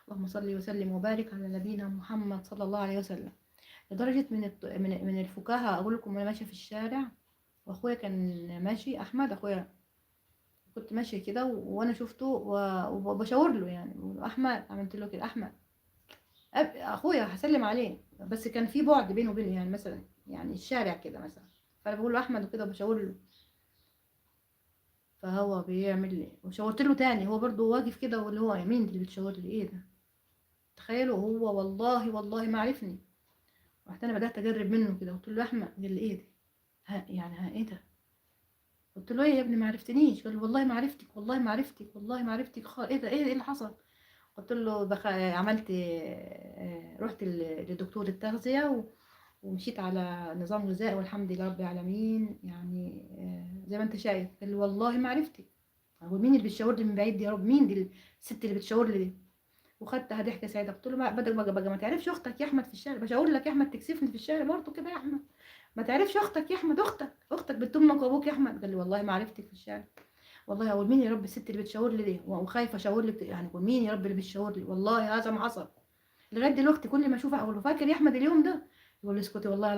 اللهم صل وسلم وبارك على نبينا محمد صلى الله عليه وسلم. لدرجة من الفكاهة أقول لكم، وأنا ماشية في الشارع وأخويا كان ماشي، أحمد أخويا، كنت ماشية كده وأنا شفته وبشاور له يعني، بقول له أحمد، عملت له كده أحمد، أخويا هسلم عليه، بس كان في بعد بينه وبينه يعني مثلا، يعني الشارع كده مثلا، فأنا بقول له أحمد وكده وبشاور له، فهو بيعمل لي وشاورت له تاني، هو برضه واقف كده واللي هو مين اللي بتشاور لي، إيه ده؟ تخيلوا، هو والله ما عرفني. رحت انا بدات اجرب منه كده، قلت له يا احمد، قال لي ايه ده؟ ها يعني، ها ايه ده؟ قلت له ايه يا ابني، ما عرفتنيش؟ قال لي والله ما عرفتك، والله ما عرفتك، والله ما عرفتك ايه ده، ايه اللي حصل؟ قلت له عملت رحت لدكتور التغذيه ومشيت على نظام غذائي والحمد لله رب العالمين يعني، زي ما انت شايف. قال لي والله ما عرفتك. هو مين اللي بتشاور لي من بعيد دي يا رب؟ مين دي الست اللي بتشاور لي دي؟ وخدتها ضحكه سعيده. قلت له بدل بقى ما تعرفش اختك يا احمد في الشارع، بشاور لك يا احمد تكسفني في الشارع برضه كده يا احمد؟ ما تعرفش اختك يا احمد، اختك بنت امك وابوك يا احمد؟ قال لي والله ما عرفتك في الشارع. والله اقول مين يا رب الست اللي بتشاور لي دي، وخايفه اشاور لك يعني، اقول مين يا رب اللي بتشاور لي؟ والله هذا ما حصل. لغايه دلوقتي كل ما اشوفها اقول له فاكر يا احمد اليوم ده؟ يقول لي اسكتي والله